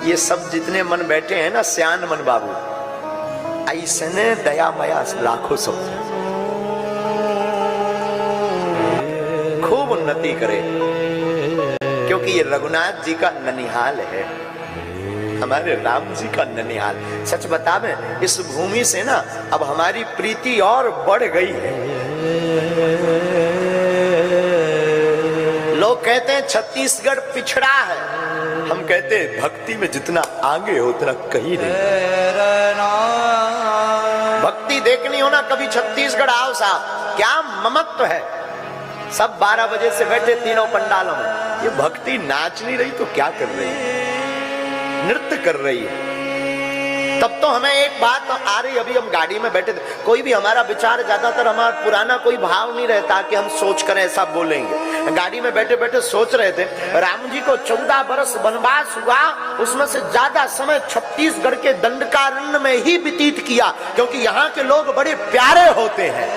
ये सब जितने मन बैठे हैं ना सियान मन बाबू, ऐसने दया मया लाखों सब खूब उन्नति करे, क्योंकि ये रघुनाथ जी का ननिहाल है, हमारे राम जी का ननिहाल। सच बता में इस भूमि से ना अब हमारी प्रीति और बढ़ गई है। लोग कहते हैं छत्तीसगढ़ पिछड़ा है, हम कहते हैं भक्ति में जितना आगे हो उतना कहीं नहीं। भक्ति देखनी हो ना कभी छत्तीसगढ़ आओ साहब, क्या ममत्व है। सब 12 बजे से बैठे तीनों पंडालों में, ये भक्ति नाच नहीं रही तो क्या कर रही है, नृत्य कर रही है। तब तो हमें एक बात आ रही, अभी हम गाड़ी में बैठे थे, कोई भी हमारा विचार, ज्यादातर हमारा पुराना कोई भाव नहीं रहता कि हम सोच कर ऐसा बोलेंगे। गाड़ी में बैठे बैठे सोच रहे थे, राम जी को 14 बरस वनवास हुआ, उसमें से ज्यादा समय छत्तीसगढ़ के दंडकारण्य में ही व्यतीत किया, क्योंकि यहाँ के लोग बड़े प्यारे होते हैं।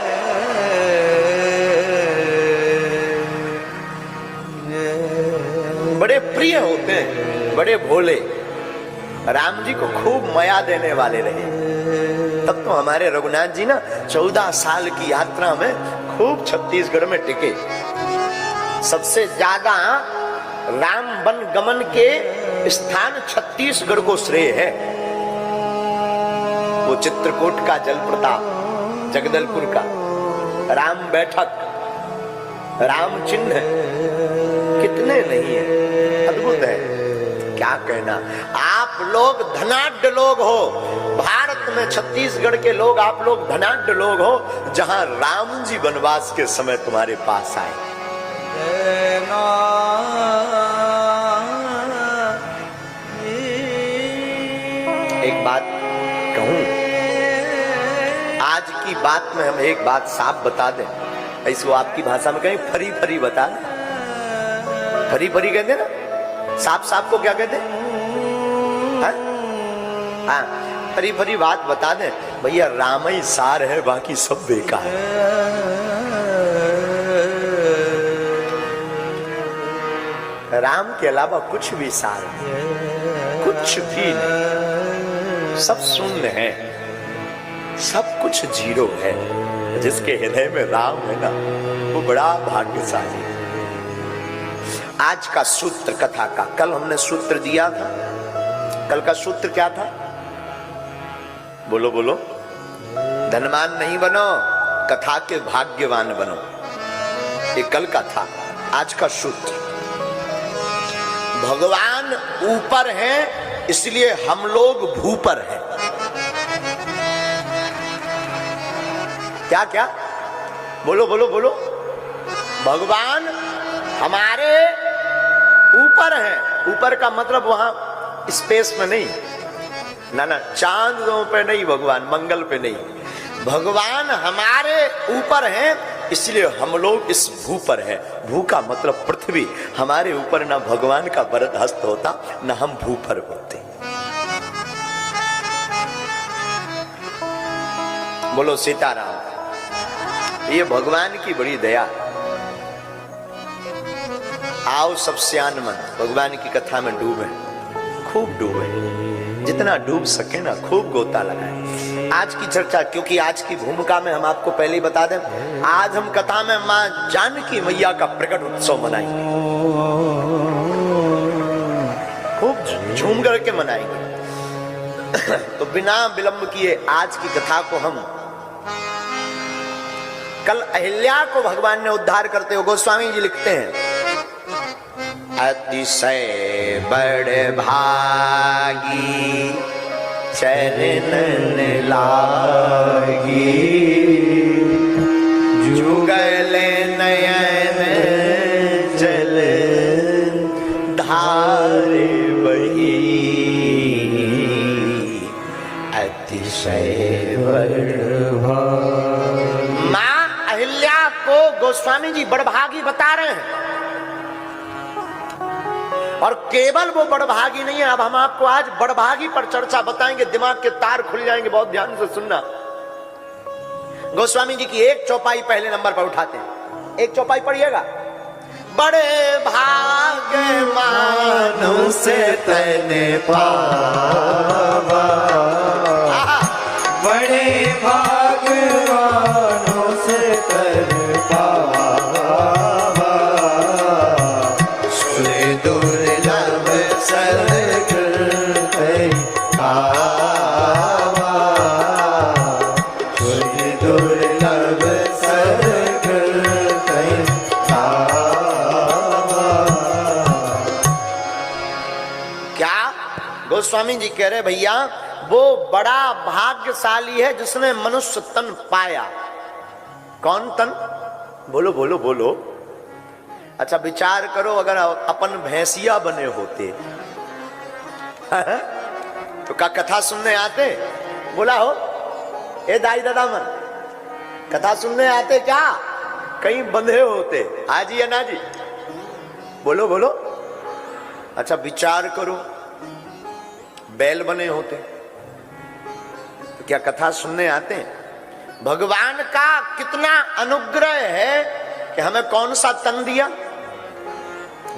बड़े प्रिय होते हैं, बड़े भोले, राम जी को खूब माया देने वाले रहे। तब तो हमारे रघुनाथ जी ना 14 साल की यात्रा में खूब छत्तीसगढ़ में टिके। सबसे ज्यादा राम वन गमन के स्थान छत्तीसगढ़ को श्रेय है। वो चित्रकूट का जल प्रताप, जगदलपुर का राम बैठक, राम चिन्ह कितने नहीं है, अद्भुत है। क्या कहना, आप लोग धनाढ्य लोग हो, भारत में छत्तीसगढ़ के लोग, आप लोग धनाढ्य लोग हो, जहां राम जी वनवास के समय तुम्हारे पास आए। एक बात कहूं, आज की बात में हम एक बात साफ बता दें, इसको आपकी भाषा में कहीं फरी फरी बता दें। फरी फरी कहते ना, साफ साफ को क्या कहते हैं? हाँ, फरी फरी बात बता दें भैया, राम ही सार है, बाकी सब बेकार है। राम के अलावा कुछ भी सार नहीं, कुछ भी नहीं, सब शून्य है, सब कुछ जीरो है। जिसके हृदय में राम है ना, वो बड़ा भाग्यशाली है। आज का सूत्र कथा का, कल हमने सूत्र दिया था, कल का सूत्र क्या था? बोलो बोलो। धनवान नहीं बनो, कथा के भाग्यवान बनो, ये कल का था। आज का सूत्र, भगवान ऊपर हैं इसलिए हम लोग भूपर हैं। क्या क्या? बोलो बोलो बोलो। भगवान हमारे ऊपर है, ऊपर का मतलब वहां स्पेस में नहीं, ना चांदों पे नहीं, भगवान मंगल पे नहीं, भगवान हमारे ऊपर हैं इसलिए हम लोग इस भू पर हैं। भू का मतलब पृथ्वी, हमारे ऊपर ना भगवान का वरद हस्त होता, ना हम भू पर होते। बोलो सीताराम। ये भगवान की बड़ी दया। आओ सब सियान मन भगवान की कथा में डूबे, खूब डूबे, जितना डूब सके ना खूब गोता लगाए। आज की चर्चा, क्योंकि आज की भूमिका में हम आपको पहले ही बता दें, आज हम कथा में मां जानकी मैया का प्रकट उत्सव मनाएंगे, खूब झूम करके मनाएंगे। तो बिना विलंब किए आज की कथा को हम, कल अहिल्या को भगवान ने उद्धार करते हो, गोस्वामी जी लिखते हैं, अतिशय बड़ भागी चरणन लागी, जुगल नयन जल धारे बही, अतिशय बड़ भागी। मां अहिल्या को गोस्वामी जी बड़भागी बता रहे हैं, और केवल वो बड़भागी नहीं है। अब हम आपको आज बड़भागी पर चर्चा बताएंगे, दिमाग के तार खुल जाएंगे, बहुत ध्यान से सुनना। गोस्वामी जी की एक चौपाई पहले नंबर पर उठाते हैं, एक चौपाई पढ़िएगा। बड़े भाग्य मानुष तन पावा, बड़े भाग्यवानों से तन पावा, सुन दुर्लभ सद्गुण आवा, सुन दुर्लभ सद्गुण आवा। क्या गोस्वामी जी कह रहे भैया वो बड़ा भाग्यशाली है जिसने मनुष्य तन पाया। कौन तन? बोलो बोलो बोलो। अच्छा विचार करो, अगर अपन भैंसिया बने होते तो क्या कथा सुनने आते? बोला हो ए दाई दादा मन, कथा सुनने आते क्या? कहीं बंधे होते। हाजी या ना जी? बोलो बोलो। अच्छा विचार करो, बैल बने होते तो क्या कथा सुनने आते? भगवान का कितना अनुग्रह है कि हमें कौन सा तन दिया?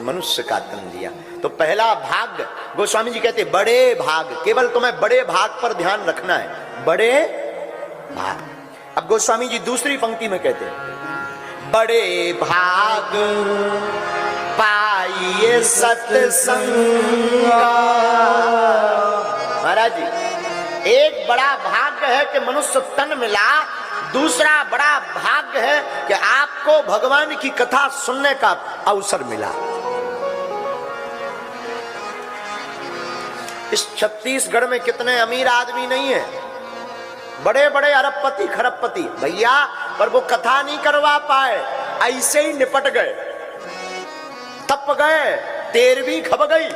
मनुष्य का तन दिया। तो पहला भाग गोस्वामी जी कहते बड़े भाग, केवल तुम्हें बड़े भाग पर ध्यान रखना है, बड़े भाग। अब गोस्वामी जी दूसरी पंक्ति में कहते हैं बड़े भाग पाइए सत्संगा। महाराज जी एक बड़ा भाग्य है कि मनुष्य तन मिला, दूसरा बड़ा भाग्य है कि आपको भगवान की कथा सुनने का अवसर मिला। इस छत्तीसगढ़ में कितने अमीर आदमी नहीं है, बड़े बड़े अरबपति खरबपति भैया, पर वो कथा नहीं करवा पाए, ऐसे ही निपट गए, तप गए, तेरहवीं खप गई।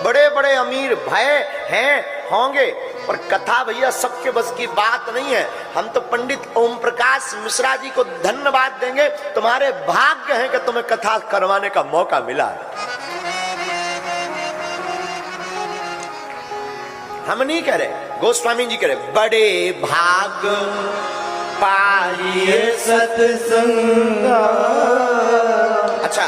बड़े बड़े अमीर भय हैं होंगे, पर कथा भैया सबके बस की बात नहीं है। हम तो पंडित ओम प्रकाश मिश्रा जी को धन्यवाद देंगे, तुम्हारे भाग्य है कि तुम्हें कथा करवाने का मौका मिला है। हम नहीं कह रहे, गोस्वामी जी कह रहे बड़े भाग पाइए सत्संगा। अच्छा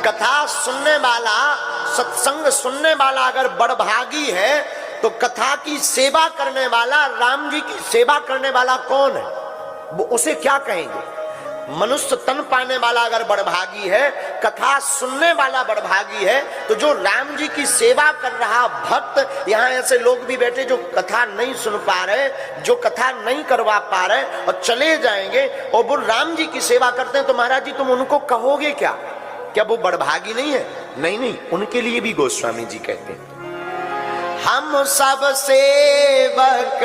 कथा सुनने वाला, सत्संग सुनने वाला अगर बड़भागी है तो कथा की सेवा करने वाला, राम जी की सेवा करने वाला कौन है? वो उसे क्या कहेंगे? मनुष्य तन पाने वाला अगर बड़भागी है, कथा सुनने वाला बड़भागी है, तो जो राम जी की सेवा कर रहा भक्त, यहाँ ऐसे लोग भी बैठे जो कथा नहीं सुन पा रहे, जो कथा नहीं करवा पा रहे और चले जाएंगे और वो राम जी की सेवा करते हैं, तो महाराज जी तुम उनको कहोगे क्या? क्या वो बड़भागी नहीं है? नहीं नहीं, उनके लिए भी गोस्वामी जी कहते हैं हम सब सेवक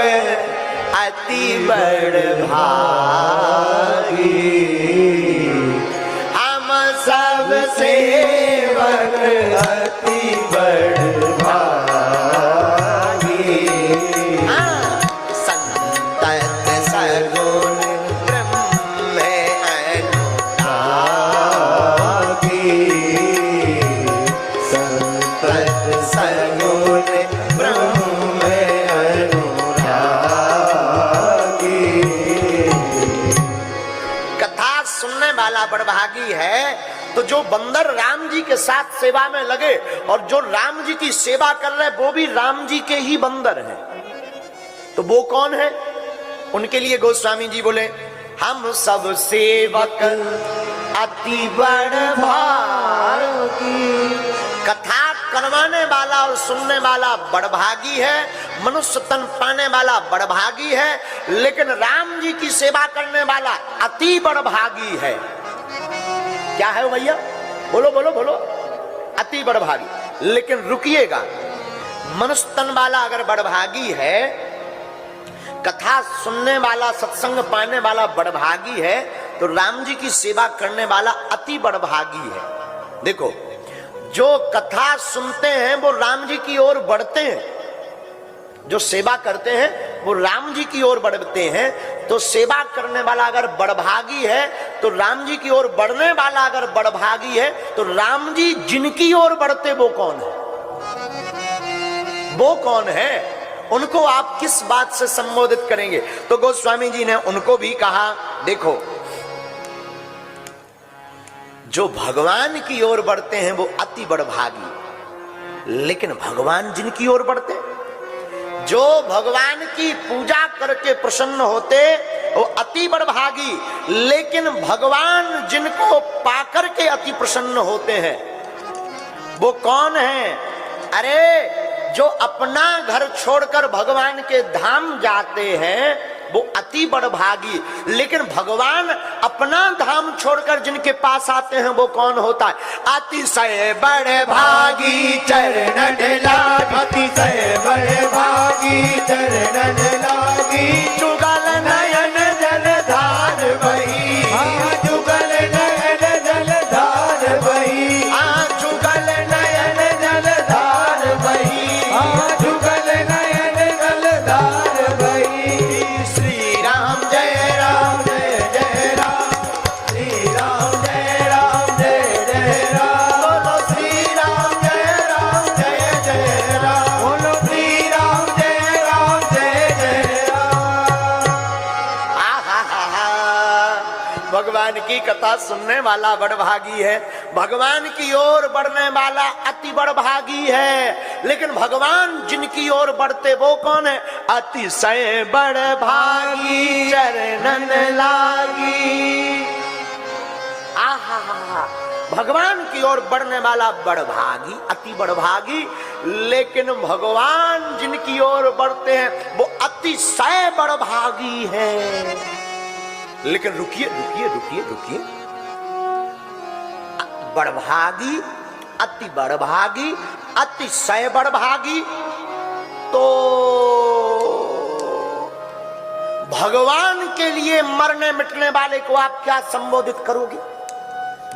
अति बड़भागी, हम सब सेवक अति बड़भागी, संतत सगुण ब्रह्म अनुरागी, संतत सगुण ब्रह्म अनुरागी। कथा सुनने वाला बड़भागी है तो जो बंदर राम जी के साथ सेवा में लगे, और जो राम जी की सेवा कर रहे वो भी राम जी के ही बंदर हैं, तो वो कौन है? उनके लिए गोस्वामी जी बोले हम सब सेवक अति बड़भागी। कथा करवाने वाला और सुनने वाला बड़भागी है, मनुष्य तन पाने वाला बड़भागी है, लेकिन राम जी की सेवा करने वाला अति बड़भागी है। क्या है भैया? बोलो बोलो बोलो। अति बड़भागी। लेकिन रुकिएगा, मनुष्य तन वाला अगर बड़भागी है, कथा सुनने वाला, सत्संग पाने वाला बड़भागी है, तो राम जी की सेवा करने वाला अति बड़भागी है। देखो, जो कथा सुनते हैं वो राम जी की ओर बढ़ते हैं, जो सेवा करते हैं वो राम जी की ओर बढ़ते हैं। तो सेवा करने वाला अगर बड़भागी है तो राम जी की ओर बढ़ने वाला अगर बड़भागी है, तो राम जी जिनकी ओर बढ़ते वो कौन है? वो कौन है? उनको आप किस बात से संबोधित करेंगे? तो गोस्वामी जी ने उनको भी कहा, देखो जो भगवान की ओर बढ़ते हैं वो अति बड़भागी, लेकिन भगवान जिनकी ओर बढ़ते, जो भगवान की पूजा करके प्रसन्न होते वो अति बड़भागी, लेकिन भगवान जिनको पाकर के अति प्रसन्न होते हैं वो कौन है? अरे जो अपना घर छोड़कर भगवान के धाम जाते हैं वो अति बड़भागी, लेकिन भगवान अपना धाम छोड़कर जिनके पास आते हैं वो कौन होता है? अतिशय बड़भागी चरणन लागी, अतिशय बड़भागी चरणन लागी, जुगल नयन जलधार बही, जुगल नयन जलधार बही, जुगल नयन जलधार बही, जुगल नयन जलधार बही। श्री राम जय राम जय जय राम, श्री राम जय राम, जय जय राम, बोलो श्री राम जय राम जय जय राम, बोलो श्री राम जय राम, जय जय राम। भगवान की कथा सुनने वाला बड़भागी है, भगवान की ओर बढ़ने वाला अति बड़भागी है, लेकिन भगवान जिनकी ओर बढ़ते वो कौन है? अतिशय बड़भागी चरणन लागी। आहा, भगवान की ओर बढ़ने वाला बड़भागी, अति बड़भागी, लेकिन भगवान जिनकी ओर बढ़ते हैं वो अतिशय बड़भागी है। लेकिन रुकिए रुकिए रुकिए रुकिए, बड़भागी, अति बड़भागी, अतिशय बड़भागी, तो भगवान के लिए मरने मिटने वाले को आप क्या संबोधित करोगे?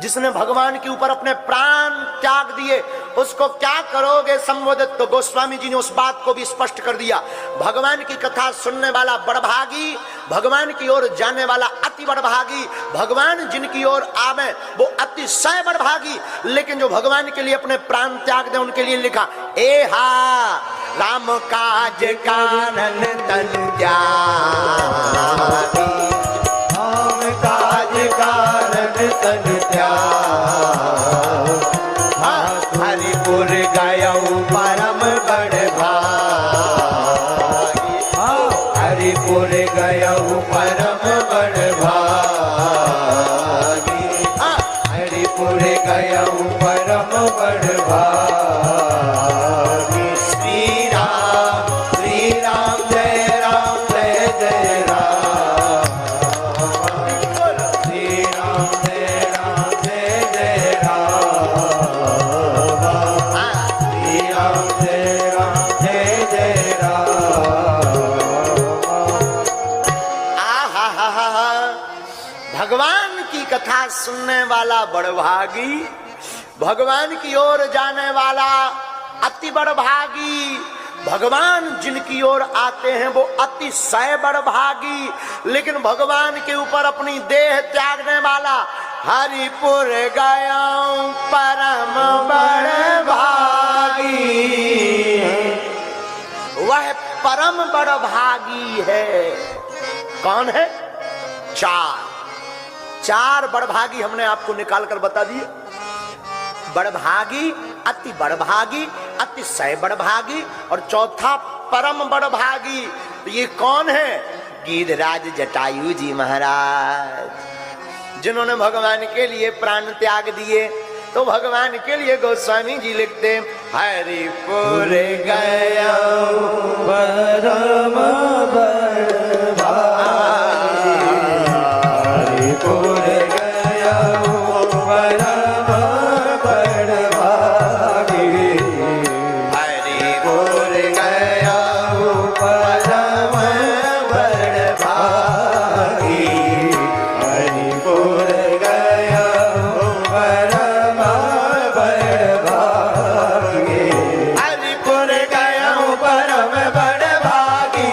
जिसने भगवान के ऊपर अपने प्राण त्याग दिए उसको क्या करोगे संबोधित? तो गोस्वामी जी ने उस बात को भी स्पष्ट कर दिया। भगवान की कथा सुनने वाला बड़भागी, भगवान की ओर जाने वाला अति बड़भागी, भगवान जिनकी ओर आवे वो अतिशय बड़भागी, लेकिन जो भगवान के लिए अपने प्राण त्याग दे उनके लिए लिखा ए हा राम काज कानन तन त्यागी, राम काज कारण तन त्याग, हरिपुर गयऊ परम बड़भागी, हरिपुर गयऊ परम बड़भागी, हरिपुर गयऊ परम बड़भागी। श्री राम जय राम, जय जय राम, श्री राम जय राम, जय जय राम, श्री राम जय राम, जय जय राम। भगवान की कथा सुनने वाला बड़भागी, भगवान की ओर जाने वाला अति बड़भागी, भगवान जिनकी ओर आते हैं वो अतिशय बड़भागी, लेकिन भगवान के ऊपर अपनी देह त्यागने वाला हरिपुर गयऊ परम बड़भागी, वह परम बड़भागी है। कौन है? चार बड़भागी हमने आपको निकाल कर बता दिए। बड़भागी, अति बड़भागी, अतिशय बड़भागी और चौथा परम बड़भागी। तो ये कौन है? गिरिराज जटायु जी महाराज, जिन्होंने भगवान के लिए प्राण त्याग दिए। तो भगवान के लिए गोस्वामी जी लिखते हरिपुर गयऊ परम बड़भागी, हरिपुर गयऊ परम बड़भागी, हरिपुर गयऊ परम बड़भागी, हरिपुर गयऊ परम बड़भागी, हरिपुर गयऊ परम बड़भागी,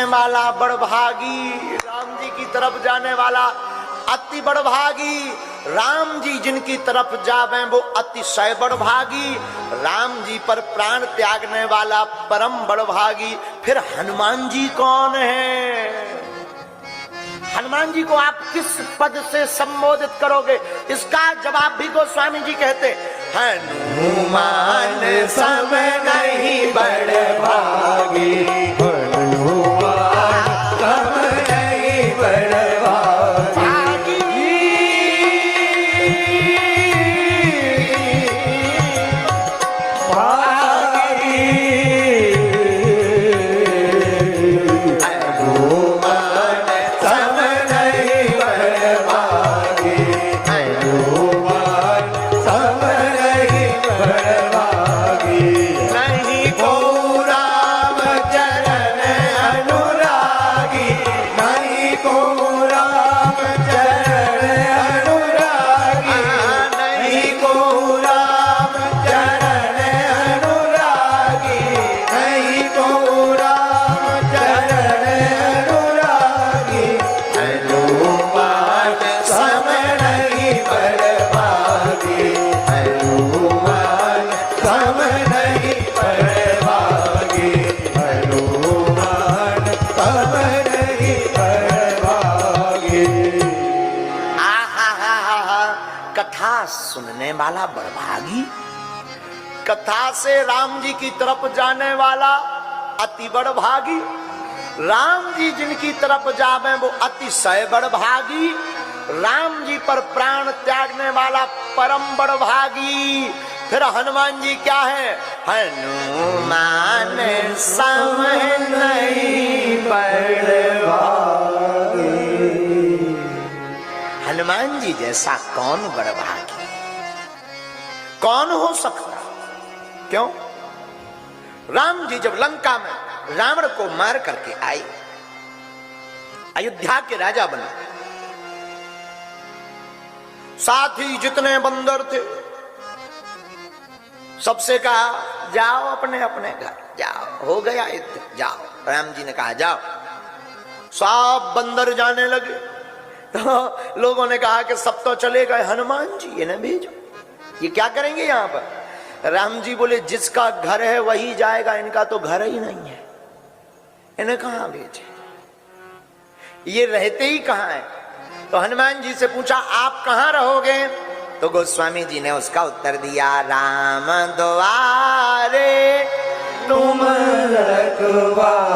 सुनने वाला बड़भागी, राम जी की तरफ जाने वाला अति बड़भागी। राम जी जिनकी तरफ जावे वो अतिशय बड़भागी। राम जी पर प्राण त्यागने वाला परम बड़भागी। फिर हनुमान जी कौन है? हनुमान जी को आप किस पद से संबोधित करोगे? इसका जवाब भी गोस्वामी जी कहते, हनुमान सम नहीं बड़भागी, हनुमान सम नहीं बड़भागी। सुनने वाला बड़भागी, कथा से राम जी की तरफ जाने वाला अति बड़भागी। राम जी जिनकी तरफ जावे वो अतिशय बड़भागी। राम जी पर प्राण त्यागने वाला परम बड़भागी। फिर हनुमान जी क्या है? हनुमान सम नहीं बड़भागी। हनुमान जी जैसा कौन बड़भागी? कौन हो सकता? क्यों? राम जी जब लंका में रावण को मार करके आए, अयोध्या के राजा बने, साथ ही जितने बंदर थे सबसे कहा जाओ अपने अपने घर, जाओ हो गया युद्ध, जाओ। राम जी ने कहा जाओ। सब बंदर जाने लगे तो लोगों ने कहा कि सब तो चले गए, हनुमान जी इन्हें भेजो, ये क्या करेंगे यहां पर? राम जी बोले जिसका घर है वही जाएगा, इनका तो घर ही नहीं है, इन्हें कहां भेजे? ये रहते ही कहां है? तो हनुमान जी से पूछा आप कहां रहोगे? तो गोस्वामी जी ने उसका उत्तर दिया, राम द्वारे तुम रखवारे।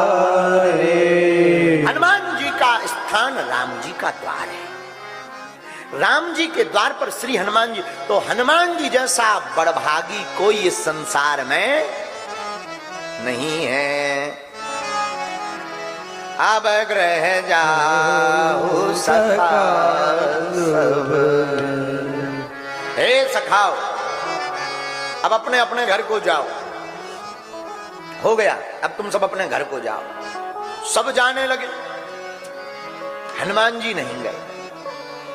हनुमान जी का स्थान राम जी का द्वार है। राम जी के द्वार पर श्री हनुमान जी। तो हनुमान जी जैसा बड़भागी कोई इस संसार में नहीं है। अब ग्रह जाओ सखा सब, हे सखाओ अब अपने अपने घर को जाओ। हो गया, अब तुम सब अपने घर को जाओ। सब जाने लगे, हनुमान जी नहीं गए।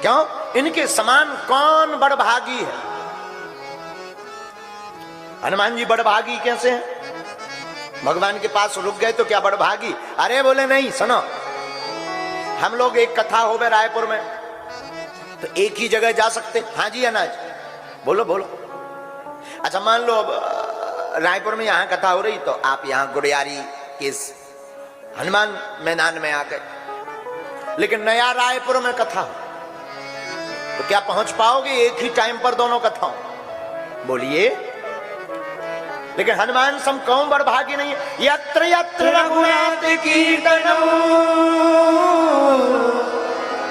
क्यों? इनके समान कौन बड़भागी है? हनुमान जी बड़भागी कैसे हैं? भगवान के पास रुक गए तो क्या बड़भागी? अरे बोले नहीं, सुनो, हम लोग एक कथा हो गए रायपुर में, तो एक ही जगह जा सकते? हाँ जी अनाज, बोलो बोलो। अच्छा मान लो अब रायपुर में यहां कथा हो रही, तो आप यहां गुड़ियारी के हनुमान मैदान में आ गए, लेकिन नया रायपुर में कथा हो तो क्या पहुंच पाओगे एक ही टाइम पर दोनों कथाओं? बोलिए। लेकिन हनुमान सम कौन बड़भागी नहीं है? यत्र यत्र रघुनाथ कीर्तनम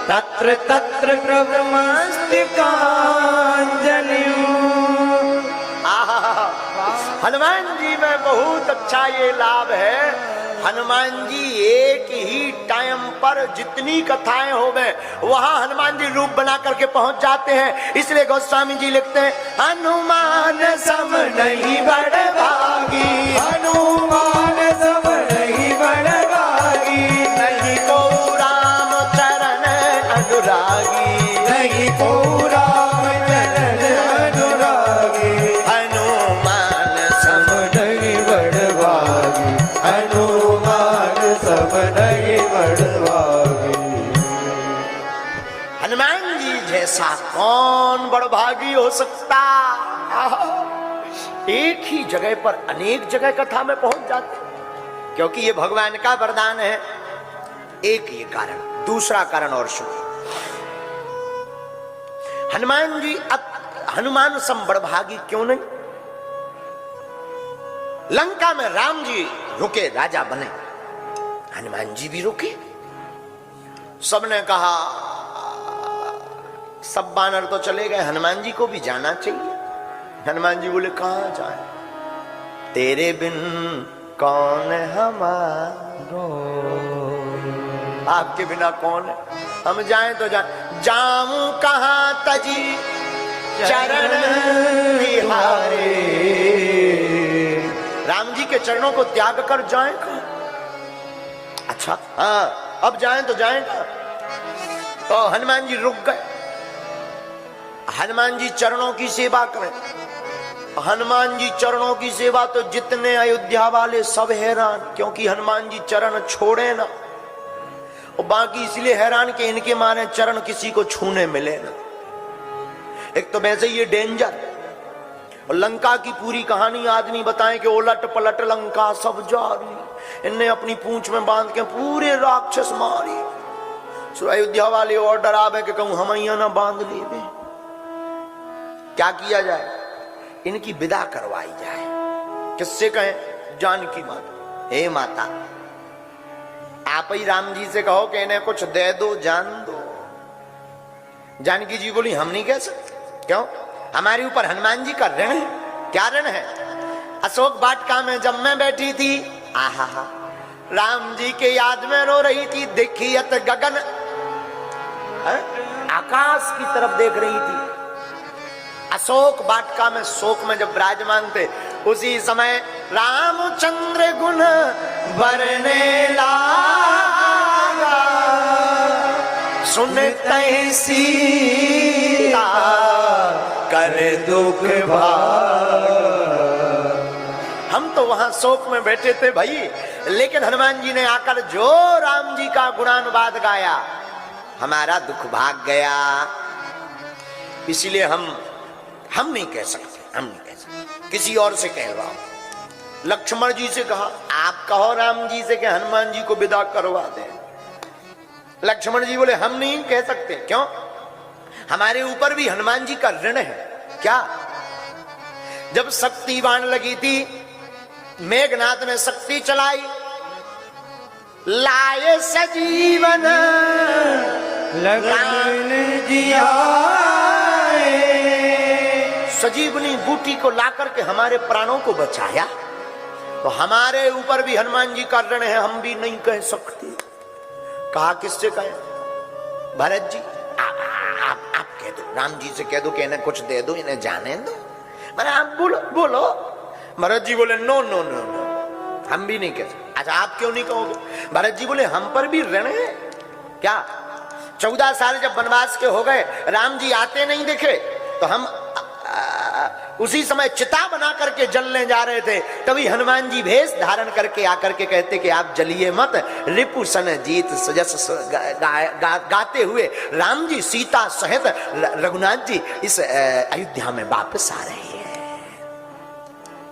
तत्र तत्र प्रभुमस्ति कांजलिं। हनुमान जी में बहुत अच्छा ये लाभ है। हनुमान जी एक ही टाइम पर जितनी कथाएं हो गए वहां हनुमान जी रूप बना करके पहुंच जाते हैं। इसलिए गोस्वामी जी लिखते हैं, हनुमान सम नहीं बड़भागी, हनुमान सम नहीं बड़भागी, नहीं को राम चरण अनुरागी, नहीं को राम चरण अनुरागी। हनुमान सम नहीं बड़भागी, हनुमान सम नहीं जी जैसा कौन बड़भागी हो सकता। एक ही जगह पर अनेक जगह कथा में पहुंच जाते, क्योंकि ये भगवान का वरदान है। एक ये कारण, दूसरा कारण और सुन। हनुमान जी हनुमान सम बड़भागी क्यों नहीं? लंका में राम जी रुके, राजा बने, हनुमान जी भी रुके। सबने कहा, सब बानर तो चले गए, हनुमान जी को भी जाना चाहिए। हनुमान जी बोले कहां जाए, तेरे बिन कौन हमारो, आपके बिना कौन है, हम जाएं तो जाएं। जाऊं कहां तजी चरण बिहारे, राम जी के चरणों को त्याग कर जाएं कहां? अच्छा हाँ, अब जाएं तो जाएं कहां? तो हनुमान जी रुक गए। हनुमान जी चरणों की सेवा करें। हनुमान जी चरणों की सेवा तो जितने अयोध्या वाले सब हैरान, क्योंकि हनुमान जी चरण छोड़े ना, और बाकी इसलिए हैरान कि इनके मारे चरण किसी को छूने मिले ना। एक तो वैसे ये डेंजर, और लंका की पूरी कहानी आदमी बताएं कि उलट पलट लंका सब जारी, इनने अपनी पूंछ में बांध के पूरे राक्षस मारी। सो अयोध्या वाले और डरावे कि कहूं हम ना बांध ले, क्या किया जाए, इनकी विदा करवाई जाए। किससे कहें? जानकी माता। हे माता, आप ही राम जी से कहो कि इन्हें कुछ दे दो, जान दो। जानकी जी बोली हम नहीं कह सकते। क्यों? हमारे ऊपर हनुमान जी का ऋण है। क्या ऋण है? अशोक वाटिका में जब मैं बैठी थी, आहा हा, राम जी के याद में रो रही थी, देखियत गगन, आकाश की तरफ देख रही थी। अशोक वाटिका में शोक में जब विराजमान थे, उसी समय रामचंद्र गुण बरने लागा, सुनते सीता कर दुख भाग। हम तो वहां शोक में बैठे थे भाई, लेकिन हनुमान जी ने आकर जो राम जी का गुणानुवाद गाया, हमारा दुख भाग गया। इसीलिए हम नहीं कह सकते, हम नहीं कह सकते, किसी और से कहवाओ। लक्ष्मण जी से कहा, आप कहो राम जी से कि हनुमान जी को विदा करवा दें। लक्ष्मण जी बोले हम नहीं कह सकते। क्यों? हमारे ऊपर भी हनुमान जी का ऋण है। क्या? जब शक्ति बाण लगी थी, मेघनाथ ने शक्ति चलाई, लाए सजीवन लक्ष्मण जी सजीवनी बूटी को लाकर के हमारे प्राणों को बचाया। तो हमारे ऊपर भी हनुमान जी का ऋण है, हम भी नहीं कह सकते। कहा किससे कहें? भरत जी आप कह दो, राम जी से कह दो कि इन्हें कुछ दे दो, इन्हें जाने दो। मैंने आप बोलो। भरत जी बोले नो नो नो नो, हम भी नहीं कह सकते। अच्छा आप क्यों नहीं कहोगे? भरत जी बोले हम पर भी ऋण है। क्या? 14 साल जब वनवास के हो गए, राम जी आते नहीं दिखे, तो हम उसी समय चिता बना करके जलने जा रहे थे, तभी हनुमान जी भेष धारण करके आकर के कहते कि आप जलिए मत, रिपु सन जीत सजस गाते हुए राम जी सीता सहित रघुनाथ जी इस अयोध्या में वापस आ रहे हैं।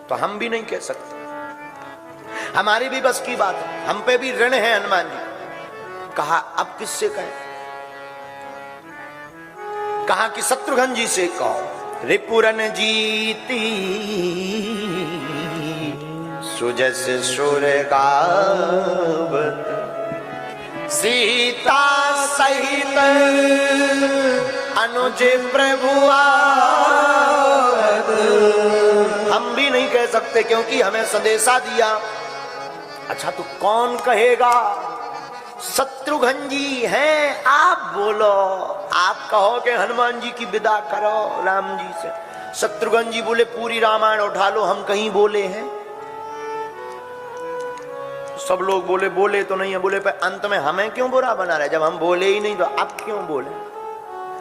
तो हम भी नहीं कह सकते, हमारी भी बस की बात है, हम पे भी ऋण है हनुमान जी। कहा अब किससे कहें? कहा कि शत्रुघ्न जी से कहो। रिपुरन जीती सुजस सुर गावत, सीता सहित अनुज प्रभु आवत। हम भी नहीं कह सकते क्योंकि हमें संदेशा दिया। अच्छा तो कौन कहेगा? शत्रुघ्न जी हैं, आप बोलो, आप कहो कि हनुमान जी की विदा करो राम जी से। शत्रुघ्न जी बोले पूरी रामायण उठा लो, हम कहीं बोले हैं? सब लोग बोले तो नहीं है। बोले पर अंत में हमें क्यों बुरा बना रहे? जब हम बोले ही नहीं तो आप क्यों बोले?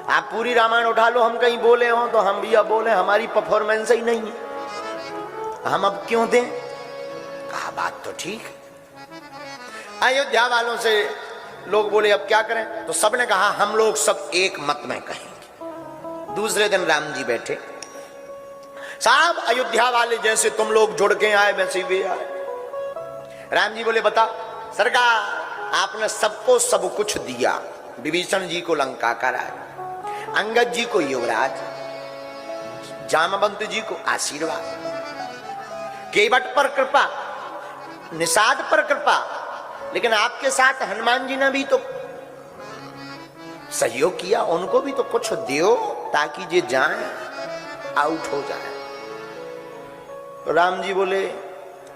आप पूरी रामायण उठा लो, हम कहीं बोले हो तो हम भी अब बोले, हमारी परफॉर्मेंस ही नहीं है, हम अब क्यों दें? कहा बात तो ठीक है। अयोध्या वालों से लोग बोले अब क्या करें? तो सबने कहा हम लोग सब एक मत में कहें। दूसरे दिन राम जी बैठे, साहब अयोध्या वाले जैसे तुम लोग जुड़ के आए वैसे वे आए। राम जी बोले बता सरकार, आपने सबको सब कुछ दिया, विभीषण जी को लंका का राज, अंगद जी को युवराज, जामवंत जी को आशीर्वाद, केवट पर कृपा, निषाद पर कृपा, लेकिन आपके साथ हनुमान जी ने भी तो सहयोग किया, उनको भी तो कुछ दियो ताकि जे जाए आउट हो जाए। तो राम जी बोले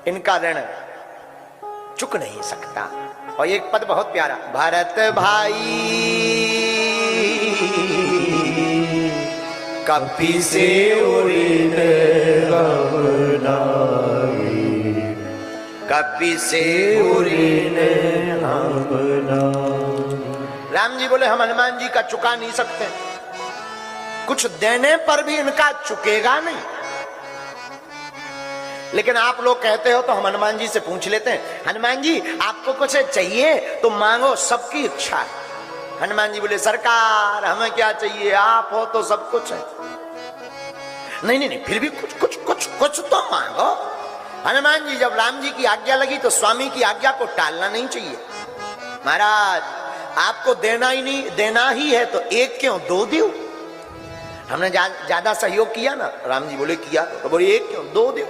इनका ऋण चुक नहीं सकता। और एक पद बहुत प्यारा, भरत भाई कपि से कपि से राम जी बोले हम हनुमान जी का चुका नहीं सकते, कुछ देने पर भी इनका चुकेगा नहीं। लेकिन आप लोग कहते हो तो हम हनुमान जी से पूछ लेते हैं, हनुमान जी आपको कुछ चाहिए तो मांगो, सबकी इच्छा है। हनुमान जी बोले सरकार हमें क्या चाहिए, आप हो तो सब कुछ है। नहीं नहीं नहीं, फिर भी कुछ कुछ कुछ कुछ तो मांगो। हनुमान जी जब राम जी की आज्ञा लगी तो स्वामी की आज्ञा को टालना नहीं चाहिए। महाराज आपको देना ही नहीं, देना ही है तो एक क्यों दो दो। हमने ज्यादा सहयोग किया ना, राम जी बोले किया, तो बोले एक क्यों दो दो।